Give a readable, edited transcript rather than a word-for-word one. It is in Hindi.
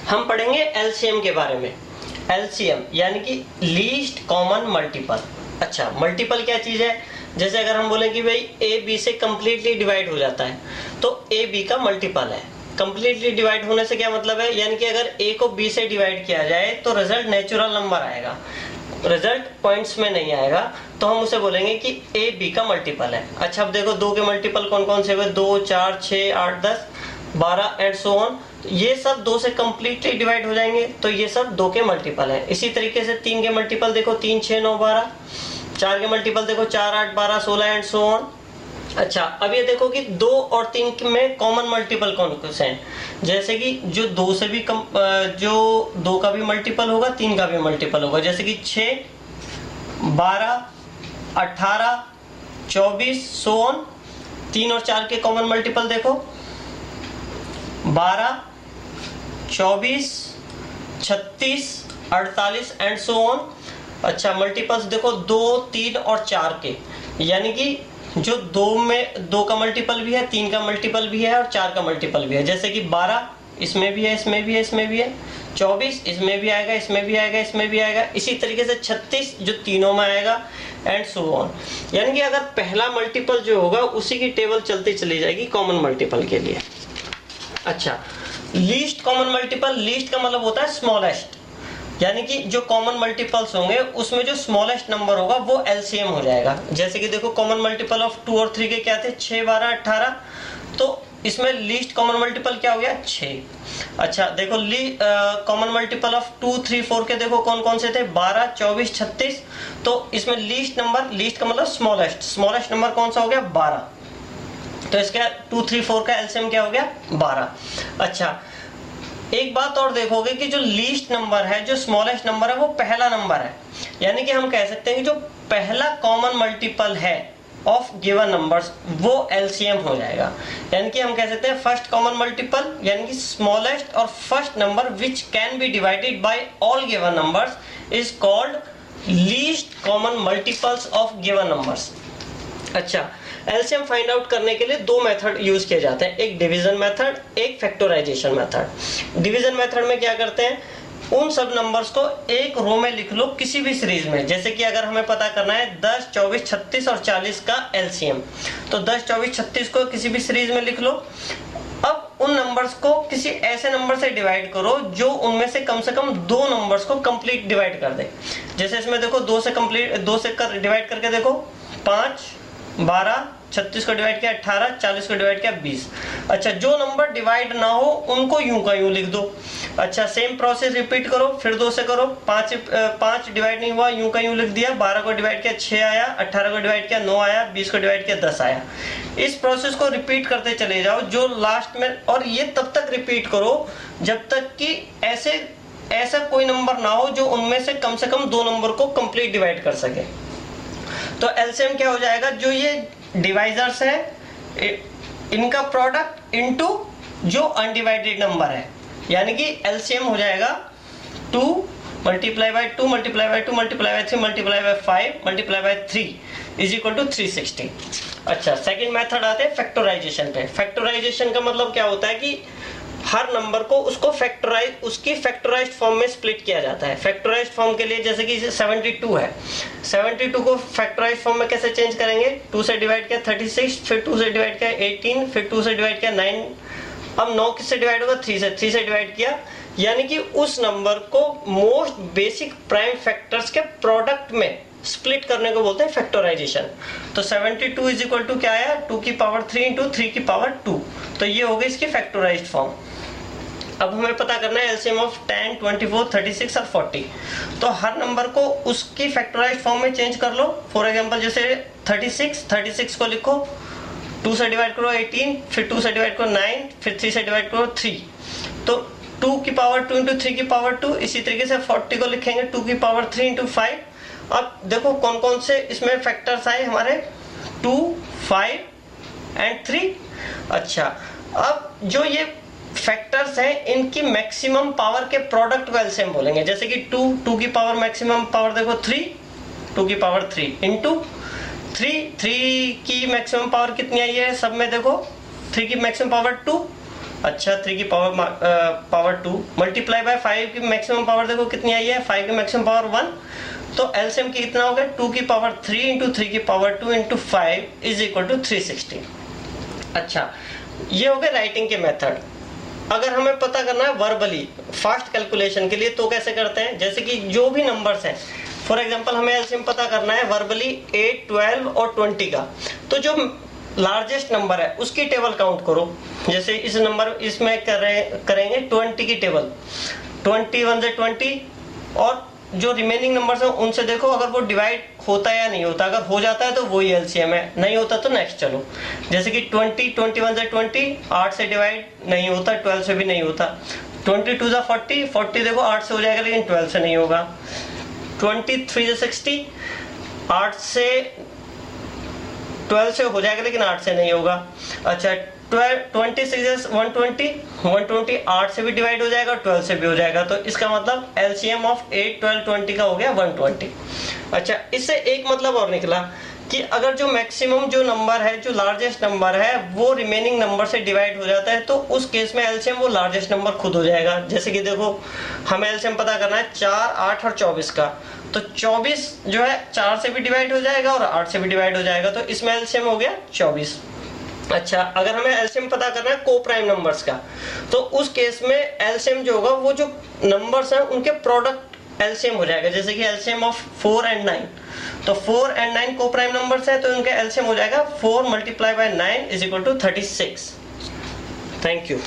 हम पढ़ेंगे एलसीएम के बारे में। एलसीएम यानी कि लीस्ट कॉमन मल्टीपल। अच्छा, मल्टीपल क्या चीज है? जैसे अगर हम बोले कि भाई ए बी से कंप्लीटली डिवाइड हो जाता है तो ए बी का मल्टीपल है। कंप्लीटली डिवाइड होने से क्या मतलब है? यानी कि अगर ए को बी से डिवाइड किया जाए तो रिजल्ट नेचुरल नंबर आएगा, रिजल्ट पॉइंट्स में नहीं आएगा, तो हम उसे बोलेंगे कि ए बी का मल्टीपल है। अच्छा, अब देखो दो के मल्टीपल कौन कौन से हुए? 2, 4, 6, 8, 10, 12 एंड सो ऑन। ये सब 2 से कंप्लीटली डिवाइड हो जाएंगे तो ये सब 2 के मल्टीपल है। इसी तरीके से 3 के मल्टीपल देखो, 3, 6, 9, 12। 4 के मल्टीपल देखो, 4, 8, 12, 16 एंड सो ऑन। अच्छा, अब ये देखो कि 2 और 3 में कॉमन मल्टीपल कौन कौन से हैं? जैसे कि जो 2 से भी कम, जो 2 का भी मल्टीपल होगा, 3 का भी मल्टीपल होगा। जैसे कि 6, 12, 18, 24 सो ऑन। 3 और 4 के कॉमन मल्टीपल देखो, 12, 24, 36, 48 एंड सो ऑन। अच्छा, मल्टीपल्स देखो 2, 3 और 4 के, यानी कि जो 2 में 2 का मल्टीपल भी है, 3 का मल्टीपल भी है और 4 का मल्टीपल भी है। जैसे कि 12 इसमें भी है, इसमें भी है, इसमें भी है। 24 इसमें भी आएगा, इसमें भी आएगा, इसमें भी आएगा। इसी तरीके से 36 जो तीनों में आएगा एंड सो ऑन। यानी कि अगर पहला मल्टीपल जो होगा उसी की टेबल चलती चली जाएगी कॉमन मल्टीपल के लिए। अच्छा, लीस्ट कॉमन मल्टीपल, लीस्ट का मतलब होता है स्मॉलेस्ट, यानी कि जो कॉमन मल्टीपल्स होंगे उसमें जो स्मॉलेस्ट नंबर होगा वो एलसीएम हो जाएगा। जैसे कि देखो कॉमन मल्टीपल ऑफ 2 और 3 के क्या थे? 6, 12, 18। तो इसमें लीस्ट कॉमन मल्टीपल क्या हो गया? 6। अच्छा, देखो कॉमन मल्टीपल ऑफ 2, 3, 4 के देखो कौन कौन से थे? 12, 24, 36। तो इसमें लीस्ट नंबर, लीस्ट का मतलब स्मॉलेस्ट, स्मॉलेस्ट नंबर कौन सा हो गया? 12। तो इसका 2, 3, 4 का एलसीएम क्या हो गया? 12। अच्छा, एक बात और देखोगे कि जो लीस्ट नंबर है, जो स्मॉलेस्ट नंबर है, वो पहला नंबर है। यानी कि हम कह सकते हैं कि जो पहला कॉमन मल्टीपल है ऑफ गिवन नंबर्स वो एलसीएम हो जाएगा। यानी कि हम कह सकते हैं फर्स्ट कॉमन मल्टीपल, यानी कि स्मॉलेस्ट और first number which can be divided by all given numbers is called least common multiples of given numbers. अच्छा, एलसीएम फाइंड आउट करने के लिए 2 मेथड यूज किए जाते हैं, एक डिवीजन मेथड, एक फैक्टराइजेशन मेथड। डिवीजन मेथड में क्या करते हैं? उन सब नंबर्स को एक रो में लिख लो किसी भी सीरीज में। जैसे कि अगर हमें पता करना है 10, 24, 36 और 40 का एलसीएम, तो 10, 24, 36 को किसी भी सीरीज में लिख लो। अब उन नंबर्स को किसी ऐसे नंबर से डिवाइड करो जो उनमें से कम 2 नंबर्स को कंप्लीट डिवाइड कर दे। जैसे इसमें देखो 2 से डिवाइड करके देखो, 5, 12, 36 को डिवाइड किया 18, 40 को डिवाइड किया 20। अच्छा, जो नंबर डिवाइड ना हो उनको यूं का यूं लिख दो। अच्छा, सेम प्रोसेस रिपीट करो, फिर 2 से करो। 5 डिवाइड नहीं हुआ, यूं का यूं लिख दिया। 12 को डिवाइड किया 6 आया, 18 को डिवाइड किया 9 आया, 20 को डिवाइड किया 10 आया। इस प्रोसेस को रिपीट करते चले जाओ जो लास्ट में, और ये तब तक रिपीट करो जब तक कि ऐसा कोई नंबर ना हो जो उनमें से कम 2 नंबर को कंप्लीट डिवाइड कर सके। तो एलसीएम क्या हो जाएगा? जो ये डिवाइजर्स है इनका प्रोडक्ट इनटू जो अनडिवाइडेड नंबर है, यानी कि एलसीएम हो जाएगा 2 multiply by 2 multiply by 2 multiply by 3 multiply by 5 multiply by 3 is equal to 360। अच्छा, सेकंड मेथड आते हैं फैक्टराइजेशन पे। फैक्टराइजेशन का मतलब क्या होता है कि हर नंबर को उसकी फैक्टराइज्ड फॉर्म में स्प्लिट किया जाता है। फैक्टराइज्ड फॉर्म के लिए जैसे कि 72 है, 72 को फैक्टराइज्ड फॉर्म में कैसे चेंज करेंगे? 2 से डिवाइड किया 36, फिर 2 से डिवाइड किया 18, फिर 2 से डिवाइड किया 9। अब 9 किससे डिवाइड होगा? 3 से डिवाइड किया। यानी कि उस नंबर को मोस्ट बेसिक प्राइम फैक्टर्स के प्रोडक्ट में स्प्लिट करने को बोलते हैं फैक्टराइजेशन। तो 72 इज इक्वल टू क्या आया? 2 की पावर 3 इंटू 3 की पावर 2। तो ये हो गई इसकी फैक्टराइज्ड फॉर्म। अब हमें पता करना है एलसीएम ऑफ 10, 24, 36 और 40। तो हर नंबर को उसकी फैक्टराइज्ड फॉर्म में चेंज कर लो। फॉर एग्जांपल जैसे 36 को लिखो, 2 से डिवाइड करो 18, फिर 2 से डिवाइड करो 9, फिर 3 से डिवाइड करो 3। तो 2 की पावर 2 इंटू 3 की पावर 2। इसी तरीके से 40 को लिखेंगे 2 की पावर 3 इंटू 5। अब देखो कौन कौन से इसमें फैक्टर्स आए हमारे? 2, 5 एंड 3। अच्छा, अब जो ये फैक्टर्स हैं इनकी मैक्सिमम पावर के प्रोडक्ट को एलसीएम बोलेंगे। जैसे कि 2 की पावर मैक्सिमम पावर देखो 3, 2 की पावर 3 इंटू 3 की मैक्सिमम पावर कितनी आई है सब में? देखो 3 की मैक्सिमम पावर 2, अच्छा 3 की पावर 2 मल्टीप्लाई बाय 5 की मैक्सिमम पावर देखो कितनी आई है, 5 की मैक्सिमम पावर 1, तो एलसीएम की कितना हो गया 2 की पावर 3 इंटू 3 की power 2 into 5 is equal to 360। अच्छा ये हो गए राइटिंग के मेथड। अगर हमें पता करना है वर्बली फास्ट कैलकुलेशन के लिए तो कैसे करते हैं, जैसे कि जो भी नंबर्स हैं, फॉर एग्जांपल हमें एलसीएम पता करना है वर्बली 8, 12 और 20 का, तो जो लार्जेस्ट नंबर है उसकी टेबल काउंट करो। जैसे इस नंबर इसमें करेंगे 20 की टेबल, 21 से 20, और जो रिमेनिंग नंबर्स हैं उनसे देखो अगर वो डिवाइड होता है या नहीं होता, अगर हो जाता है तो वही एलसीएम है, नहीं होता तो नेक्स्ट चलो। जैसे कि 20, 21 से 20 8 से डिवाइड नहीं होता, 12 से भी नहीं होता। 22 से 40, 40 देखो 8 से हो जाएगा लेकिन 12 से नहीं होगा। 23 से 60 8 से 12 से हो जाएगा लेकिन 8 से नहीं होगा। अच्छा 26 से 120, 120 8 से भी डिवाइड हो जाएगा और 12 से भी हो जाएगा, तो इसका मतलब एलसीएम ऑफ 8, 12, 20 का हो गया 120। अच्छा इससे एक मतलब और निकला कि अगर जो मैक्सिमम जो नंबर है, जो लार्जेस्ट नंबर है, वो रिमेनिंग नंबर से डिवाइड हो जाता है तो उस केस में एलसीएम वो लार्जेस्ट नंबर खुद हो जाएगा। जैसे कि देखो हमें एलसीएम पता करना है 4, 8 और 24 का, तो 24 जो है 4 से भी डिवाइड हो जाएगा और 8 से भी डिवाइड हो जाएगा, तो इसमें एलसीएम हो गया 24। अच्छा अगर हमें एलसीएम पता करना है को प्राइम नंबर्स का, तो उस केस में एलसीएम जो होगा वो जो नंबर्स हैं उनके प्रोडक्ट एलसीएम हो जाएगा। जैसे कि एलसीएम ऑफ 4 एंड 9, तो 4 एंड 9 को प्राइम नंबर्स है तो उनका एलसीएम हो जाएगा 4 multiply by 9 is equal to 36। Thank you.